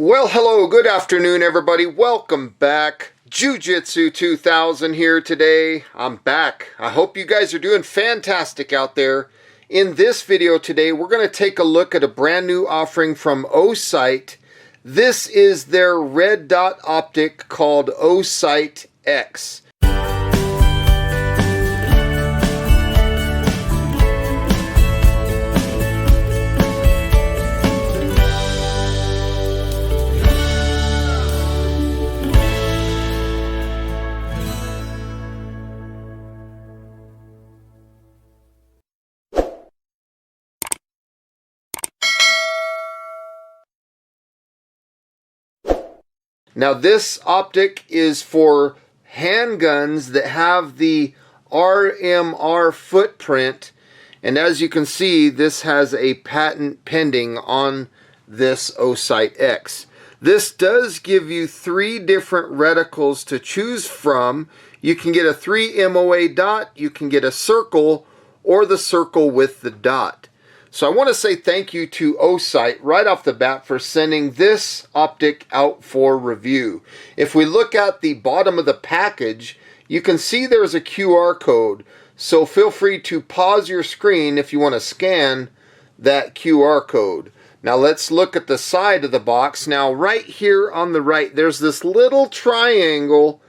Well, hello, good afternoon, everybody. Welcome back. Jiu-Jitsu 2000 here today. I'm back. I hope you guys are doing fantastic out there. In this video today, we're going to take a look at a brand new offering from Osight. This is their red dot optic called Osight X. Now this optic is for handguns that have the RMR footprint, and as you can see, this has a patent pending on this Osight X. This does give you 3 different reticles to choose from. You can get a 3 MOA dot, you can get a circle, or the circle with the dot. So I want to say thank you to Osight right off the bat for sending this optic out for review. If we look at the bottom of the package, you can see there's a QR code. So feel free to pause your screen if you want to scan that QR code. Now let's look at the side of the box. Now right here on the right, there's this little triangle,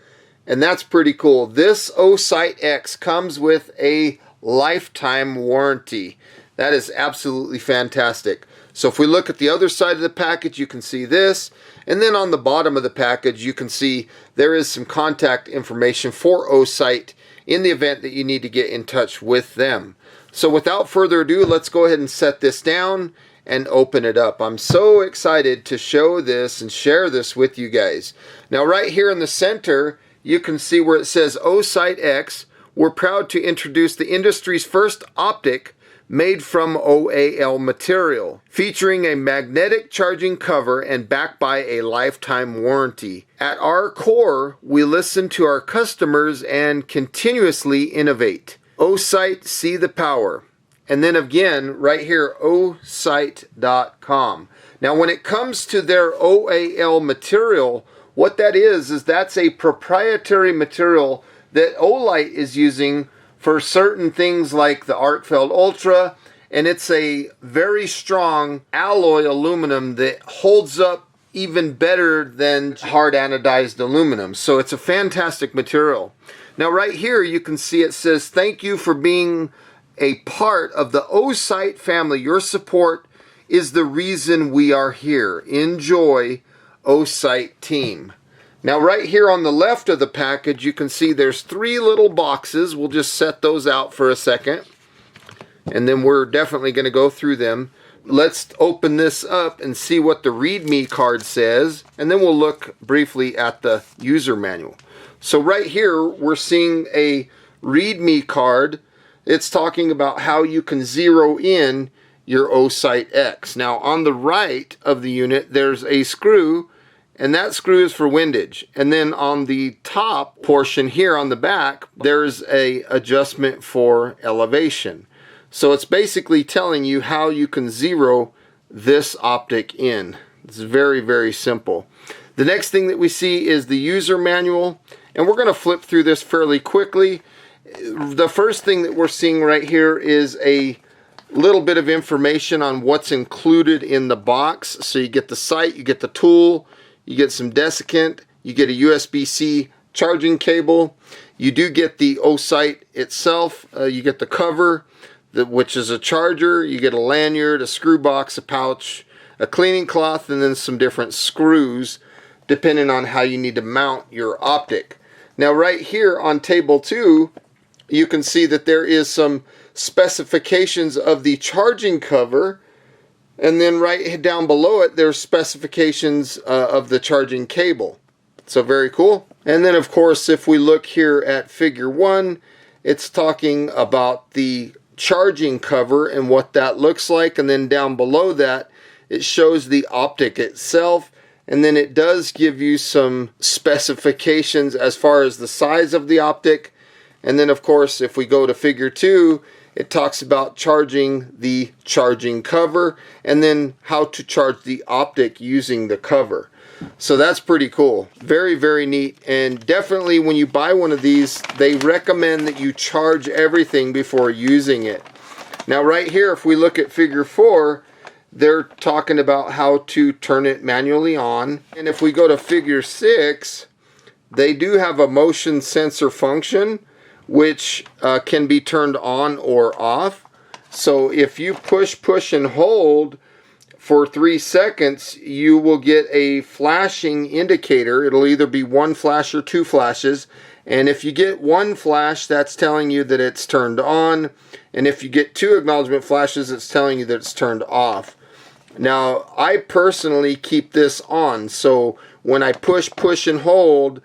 and that's pretty cool. This Osight X comes with a lifetime warranty. That is absolutely fantastic. So if we look at the other side of the package, you can see this. And then on the bottom of the package, you can see there is some contact information for Osight in the event that you need to get in touch with them. So without further ado, let's go ahead and set this down and open it up. I'm so excited to show this and share this with you guys. Now right here in the center, you can see where it says Osight X. We're proud to introduce the industry's first optic made from OAL material, featuring a magnetic charging cover and backed by a lifetime warranty. At our core, we listen to our customers and continuously innovate. Osight, see the power. And then again, right here, osight.com. Now when it comes to their OAL material, what that is that's a proprietary material that Olight is using for certain things like the Arcfeld Ultra, and it's a very strong alloy aluminum that holds up even better than hard anodized aluminum. So it's a fantastic material. Now right here you can see it says, thank you for being a part of the Osight family. Your support is the reason we are here. Enjoy, Osight team. Now right here on the left of the package, you can see there's 3 little boxes. We'll just set those out for a second, and then we're definitely going to go through them. Let's open this up and see what the README card says, and then we'll look briefly at the user manual. So right here, we're seeing a README card. It's talking about how you can zero in your Osight X. Now on the right of the unit, there's a screw, and that screw is for windage. And then on the top portion here on the back, there's a adjustment for elevation. So it's basically telling you how you can zero this optic in. It's very, very simple. The next thing that we see is the user manual, and we're going to flip through this fairly quickly. The first thing that we're seeing right here is a little bit of information on what's included in the box. So you get the sight, you get the tool, you get some desiccant, you get a USB-C charging cable, you do get the Osight itself, you get the cover, which is a charger, you get a lanyard, a screw box, a pouch, a cleaning cloth, and then some different screws depending on how you need to mount your optic. Now right here on table 2, you can see that there is some specifications of the charging cover. And then right down below it, there's specifications of the charging cable. So very cool. And then of course, if we look here at figure 1, it's talking about the charging cover and what that looks like. And then down below that, it shows the optic itself. And then it does give you some specifications as far as the size of the optic. And then of course, if we go to figure 2, it talks about charging the charging cover and then how to charge the Optic using the cover. So that's pretty cool. Very, very neat. And definitely when you buy one of these, they recommend that you charge everything before using it. Now right here, if we look at figure 4, they're talking about how to turn it manually on. And if we go to figure 6, they do have a motion sensor function, which can be turned on or off. So if you push and hold for 3 seconds, you will get a flashing indicator. It'll either be 1 flash or 2 flashes. And if you get 1 flash, that's telling you that it's turned on. And if you get 2 acknowledgement flashes, it's telling you that it's turned off. Now, I personally keep this on. So when I push and hold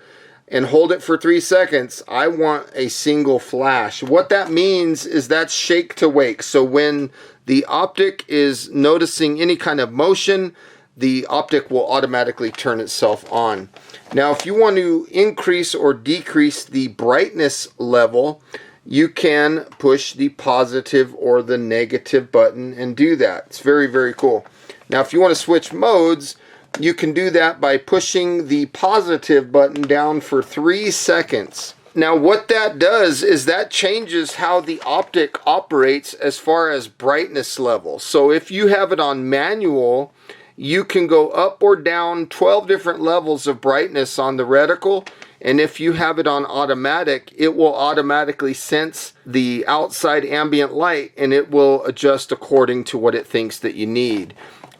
it for 3 seconds, I want a single flash. What that means is that's shake to wake. So when the Optic is noticing any kind of motion, the Optic will automatically turn itself on. Now, if you want to increase or decrease the brightness level, you can push the positive or the negative button and do that. It's very, very cool. Now, if you want to switch modes, you can do that by pushing the positive button down for 3 seconds. Now, what that does is that changes how the Optic operates as far as brightness level. So if you have it on manual, you can go up or down 12 different levels of brightness on the reticle. And if you have it on automatic, it will automatically sense the outside ambient light and it will adjust according to what it thinks that you need.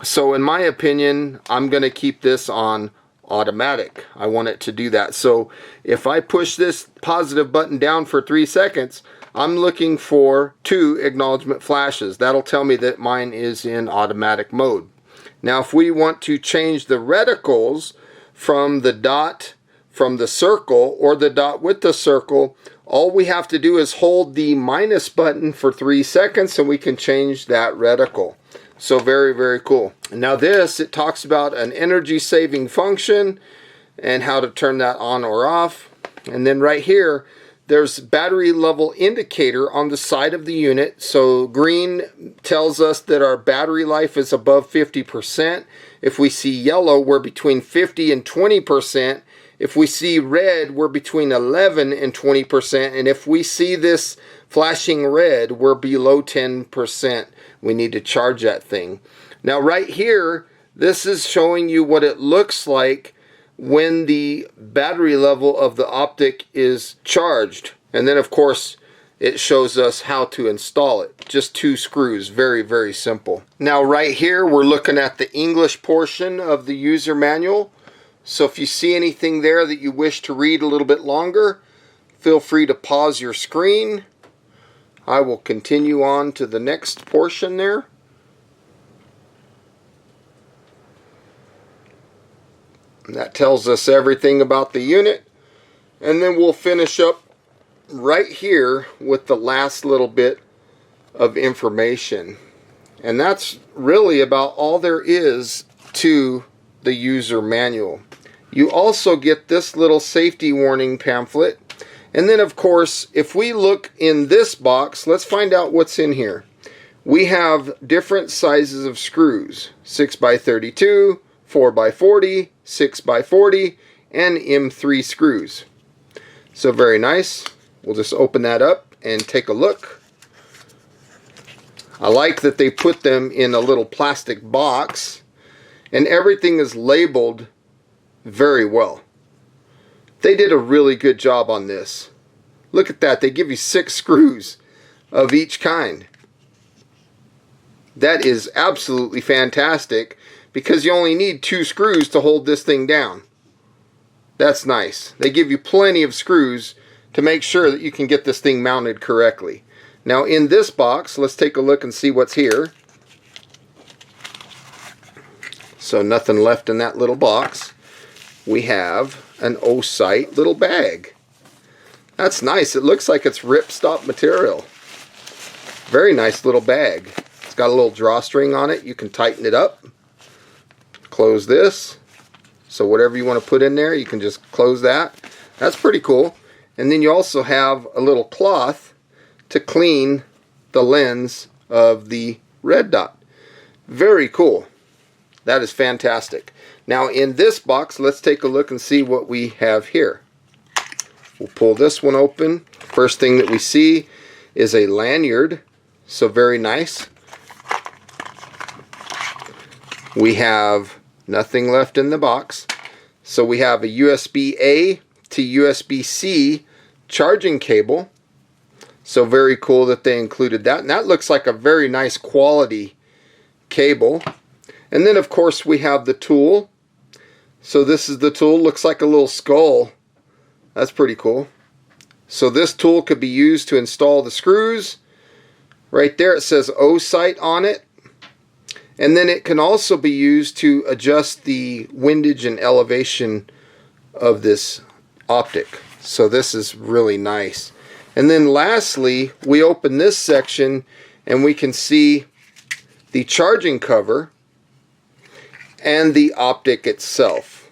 So in my opinion, I'm going to keep this on automatic. I want it to do that. So if I push this positive button down for 3 seconds, I'm looking for 2 acknowledgement flashes. That'll tell me that mine is in automatic mode. Now, if we want to change the reticles from the dot from the circle or the dot with the circle, all we have to do is hold the minus button for 3 seconds and we can change that reticle. So very, very cool. Now this, it talks about an energy saving function and how to turn that on or off. And then right here, there's battery level indicator on the side of the unit. So green tells us that our battery life is above 50%. If we see yellow, we're between 50 and 20%. If we see red, we're between 11 and 20%. And if we see this flashing red, we're below 10%. We need to charge that thing. Now right here, this is showing you what it looks like when the battery level of the Optic is charged. And then of course, it shows us how to install it. Just 2 screws, very, very simple. Now right here, we're looking at the English portion of the user manual. So if you see anything there that you wish to read a little bit longer, feel free to pause your screen. I will continue on to the next portion there. And that tells us everything about the unit. And then we'll finish up right here with the last little bit of information. And that's really about all there is to the user manual. You also get this little safety warning pamphlet. And then of course, if we look in this box, let's find out what's in here. We have different sizes of screws, 6x32, 4x40, 6x40, and M3 screws. So very nice. We'll just open that up and take a look. I like that they put them in a little plastic box and everything is labeled very well. They did a really good job on this. Look at that. They give you 6 screws of each kind. That is absolutely fantastic because you only need 2 screws to hold this thing down. That's nice. They give you plenty of screws to make sure that you can get this thing mounted correctly. Now in this box, let's take a look and see what's here. So nothing left in that little box. We have an Osight little bag. That's nice. It looks like it's ripstop material. Very nice little bag. It's got a little drawstring on it. You can tighten it up. Close this. So whatever you want to put in there, you can just close that. That's pretty cool. And then you also have a little cloth to clean the lens of the red dot. Very cool. That is fantastic. Now in this box, let's take a look and see what we have here. We'll pull this one open. First thing that we see is a lanyard. So very nice. We have nothing left in the box. So we have a USB-A to USB-C charging cable. So very cool that they included that. And that looks like a very nice quality cable. And then of course we have the tool. So this is the tool. Looks like a little skull. That's pretty cool. So this tool could be used to install the screws. Right there it says Osight on it. And then it can also be used to adjust the windage and elevation of this optic. So this is really nice. And then lastly, we open this section and we can see the charging cover and the optic itself.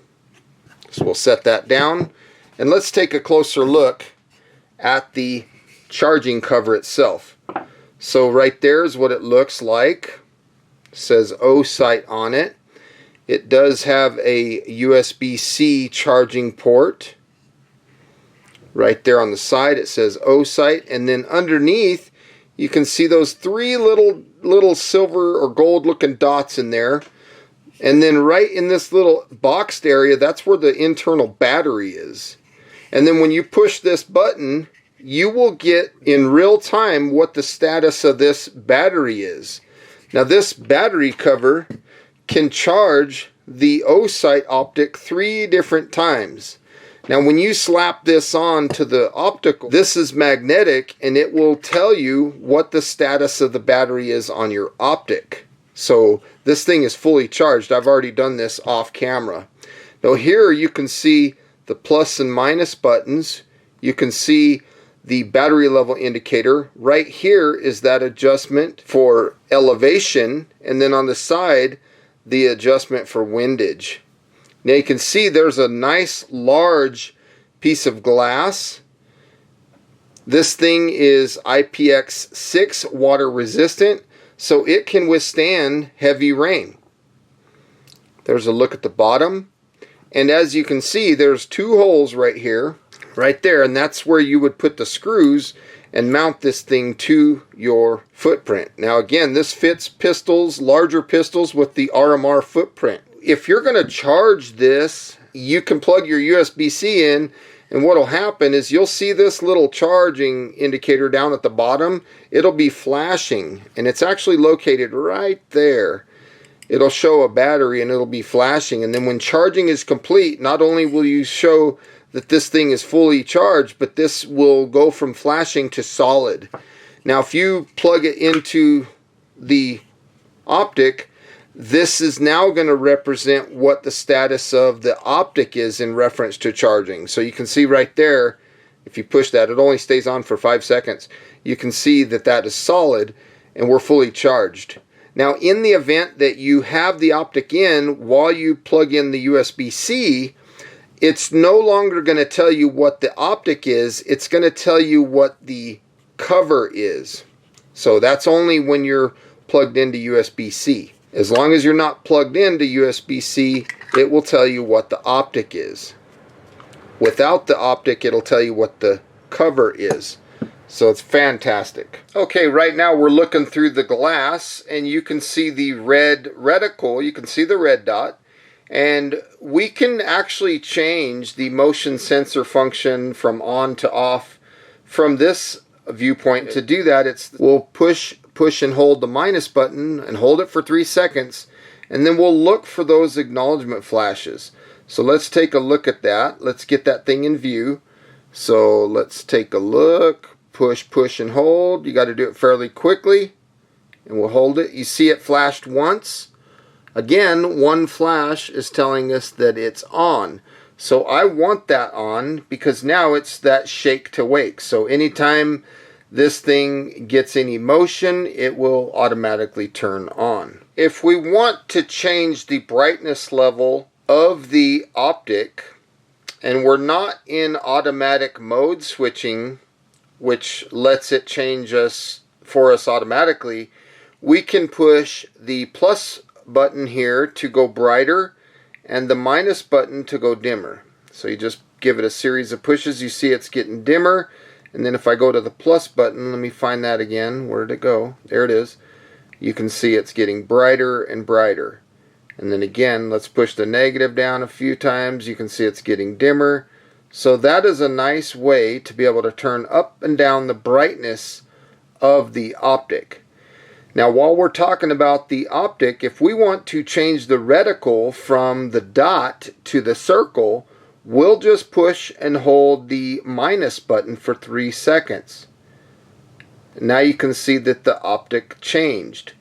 So we'll set that down. And let's take a closer look at the charging cover itself. So right there is what it looks like. It says Osight on it. It does have a USB-C charging port. Right there on the side it says Osight, and then underneath you can see those three little silver or gold looking dots in there. And then right in this little boxed area, that's where the internal battery is. And then when you push this button, you will get in real time what the status of this battery is. Now this battery cover can charge the Osight optic 3 different times. Now when you slap this on to the optical, this is magnetic and it will tell you what the status of the battery is on your optic. So this thing is fully charged. I've already done this off camera. Now here you can see the plus and minus buttons. You can see the battery level indicator. Right here is that adjustment for elevation, and then on the side the adjustment for windage. Now you can see there's a nice large piece of glass. This thing is IPX6 water resistant, so it can withstand heavy rain. There's a look at the bottom. And as you can see, there's 2 holes right here, right there, and that's where you would put the screws and mount this thing to your footprint. Now again, this fits pistols, larger pistols with the RMR footprint. If you're going to charge this, you can plug your USB-C in, and what will happen is you'll see this little charging indicator down at the bottom. It'll be flashing, and it's actually located right there. It'll show a battery and it'll be flashing, and then when charging is complete, not only will you show that this thing is fully charged, but this will go from flashing to solid. Now if you plug it into the optic, this is now going to represent what the status of the optic is in reference to charging. So you can see right there, if you push that, it only stays on for 5 seconds. You can see that that is solid and we're fully charged. Now in the event that you have the optic in while you plug in the USB-C, it's no longer going to tell you what the optic is, it's going to tell you what the cover is. So that's only when you're plugged into USB-C. As long as you're not plugged into USB-C, it will tell you what the optic is. Without the optic, it'll tell you what the cover is. So it's fantastic. Okay, right now we're looking through the glass and you can see the red reticle, you can see the red dot, and we can actually change the motion sensor function from on to off from this viewpoint. To do that, we'll push and hold the minus button and hold it for 3 seconds, and then we'll look for those acknowledgement flashes. So let's take a look at that. Let's get that thing in view. So let's take a look. Push and hold. You got to do it fairly quickly, and we'll hold it. You see it flashed once. Again, one flash is telling us that it's on. So I want that on because now it's that shake to wake. So anytime this thing gets any motion, it will automatically turn on. If we want to change the brightness level of the optic, and we're not in automatic mode switching, which lets it change us for us automatically, we can push the plus button here to go brighter and the minus button to go dimmer. So you just give it a series of pushes. You see it's getting dimmer, and then if I go to the plus button, let me find that again. Where did it go? There it is. You can see it's getting brighter and brighter. And then again, let's push the negative down a few times. You can see it's getting dimmer. So that is a nice way to be able to turn up and down the brightness of the Optic. Now, while we're talking about the Optic, if we want to change the reticle from the dot to the circle, we'll just push and hold the minus button for 3 seconds. Now you can see that the Optic changed.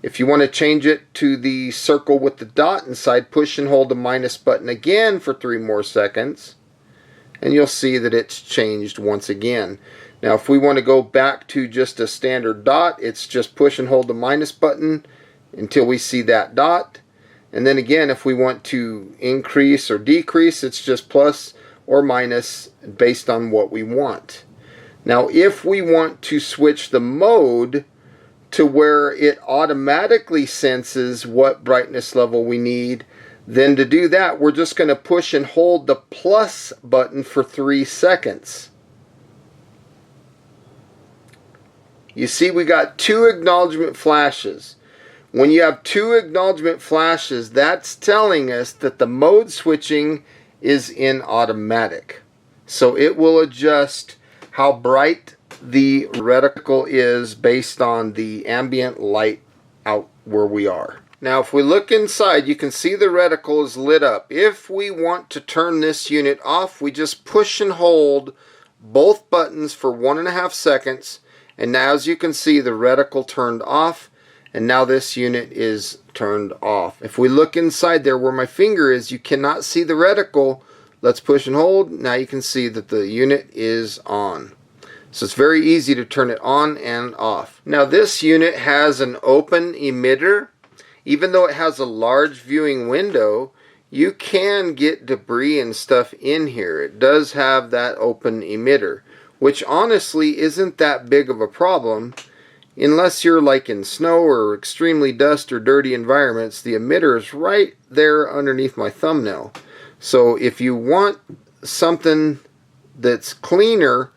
If you want to change it to the circle with the dot inside, push and hold the minus button again for 3 more seconds, and you'll see that it's changed once again. Now if we want to go back to just a standard dot, it's just push and hold the minus button until we see that dot. And then again, if we want to increase or decrease, it's just plus or minus based on what we want. Now if we want to switch the mode to where it automatically senses what brightness level we need, then to do that, we're just going to push and hold the plus button for 3 seconds. You see, we got 2 acknowledgement flashes. When you have 2 acknowledgement flashes, that's telling us that the mode switching is in automatic. So it will adjust how bright the reticle is based on the ambient light out where we are. Now if we look inside, you can see the reticle is lit up. If we want to turn this unit off, we just push and hold both buttons for 1.5 seconds, and now as you can see, the reticle turned off, and now this unit is turned off. If we look inside there where my finger is, you cannot see the reticle. Let's push and hold. Now you can see that the unit is on. So it's very easy to turn it on and off. Now this unit has an open emitter. Even though it has a large viewing window, you can get debris and stuff in here. It does have that open emitter, which honestly isn't that big of a problem unless you're like in snow or extremely dust or dirty environments. The emitter is right there underneath my thumbnail. So if you want something that's cleaner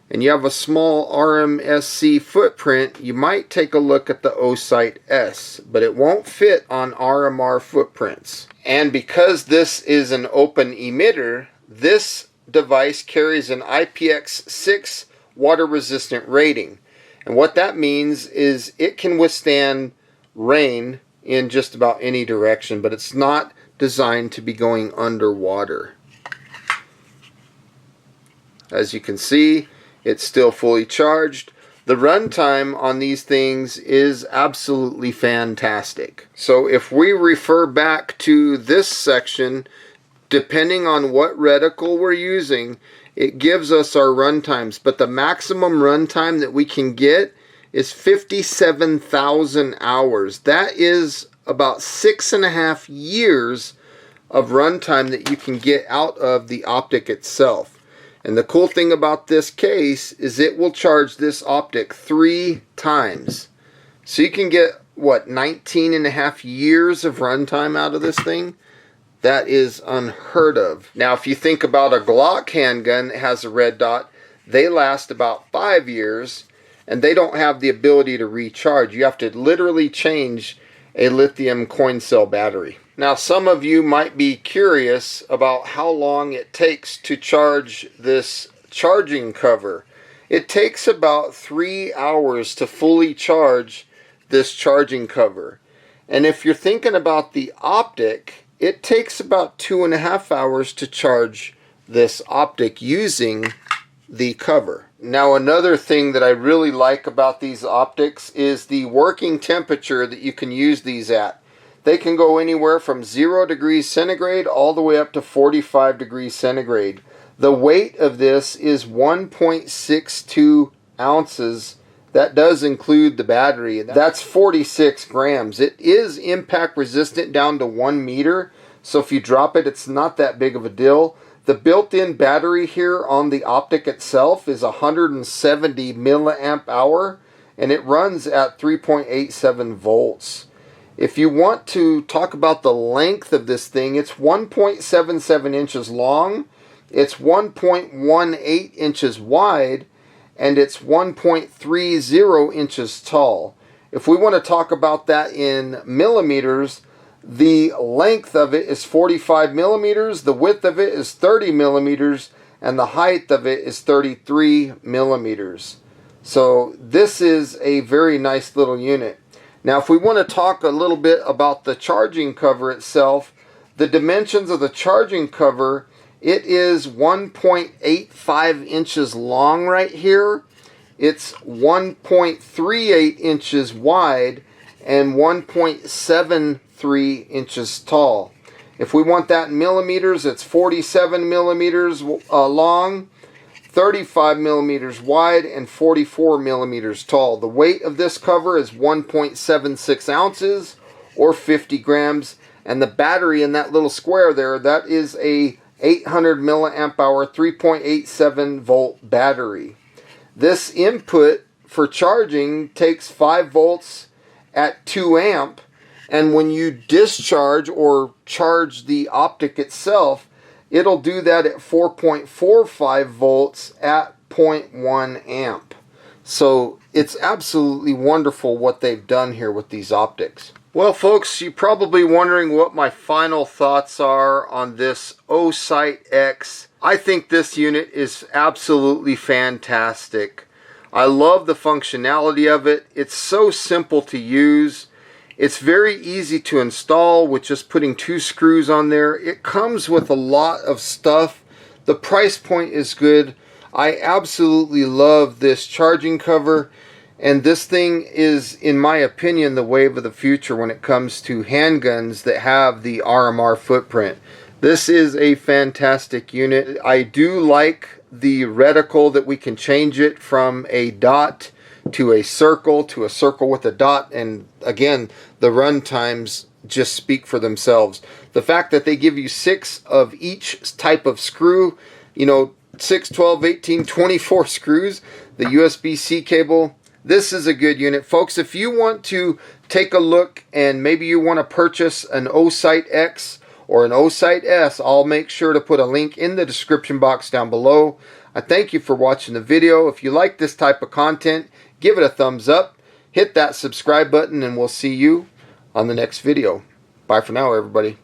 and you have a small RMSC footprint, you might take a look at the Osight S, but it won't fit on RMR footprints. And because this is an open emitter, this device carries an IPX6 water resistant rating. And what that means is it can withstand rain in just about any direction, but it's not designed to be going underwater. As you can see, it's still fully charged. The runtime on these things is absolutely fantastic. So if we refer back to this section, depending on what reticle we're using, it gives us our runtimes. But the maximum runtime that we can get is 57,000 hours. That is about 6.5 years of runtime that you can get out of the Optic itself. And the cool thing about this case is it will charge this Optic 3 times. So you can get, what, 19.5 years of runtime out of this thing? That is unheard of. Now if you think about a Glock handgun that has a red dot, they last about 5 years and they don't have the ability to recharge. You have to literally change a lithium coin cell battery. Now some of you might be curious about how long it takes to charge this charging cover. It takes about 3 hours to fully charge this charging cover. And if you're thinking about the Optic, it takes about 2.5 hours to charge this Optic using the cover. Now another thing that I really like about these Optics is the working temperature that you can use these at. They can go anywhere from 0 degrees centigrade all the way up to 45 degrees centigrade. The weight of this is 1.62 ounces. That does include the battery. That's 46 grams. It is impact resistant down to 1 meter. So if you drop it, it's not that big of a deal. The built-in battery here on the Optic itself is 170 milliamp hour. and it runs at 3.87 volts. If you want to talk about the length of this thing, it's 1.77 inches long, it's 1.18 inches wide, and it's 1.30 inches tall. If we want to talk about that in millimeters, the length of it is 45 millimeters, the width of it is 30 millimeters, and the height of it is 33 millimeters. So this is a very nice little unit. Now if we want to talk a little bit about the charging cover itself, the dimensions of the charging cover, it is 1.85 inches long right here. It's 1.38 inches wide and 1.73 inches tall. If we want that in millimeters, it's 47 millimeters long, 35 millimeters wide, and 44 millimeters tall. The weight of this cover is 1.76 ounces or 50 grams. And the battery in that little square there, that is a 800 milliamp hour 3.87 volt battery. This input for charging takes 5 volts at 2 amp, and when you discharge or charge the Optic itself, it'll do that at 4.45 volts at 0.1 amp. So it's absolutely wonderful what they've done here with these Optics. Well folks, you're probably wondering what my final thoughts are on this Osight X. I think this unit is absolutely fantastic. I love the functionality of it. It's so simple to use. It's very easy to install with just putting 2 screws on there. It comes with a lot of stuff. The price point is good. I absolutely love this charging cover. And this thing is, in my opinion, the wave of the future when it comes to handguns that have the RMR footprint. This is a fantastic unit. I do like the reticle that we can change it from a dot to a circle with a dot. And again, the run times just speak for themselves. The fact that they give you 6 of each type of screw, 6, 12, 18, 24 screws, the USB-C cable. This is a good unit. Folks, if you want to take a look and maybe you want to purchase an Osight X or an Osight S, I'll make sure to put a link in the description box down below. I thank you for watching the video. If you like this type of content, give it a thumbs up, hit that subscribe button, and we'll see you on the next video. Bye for now, everybody.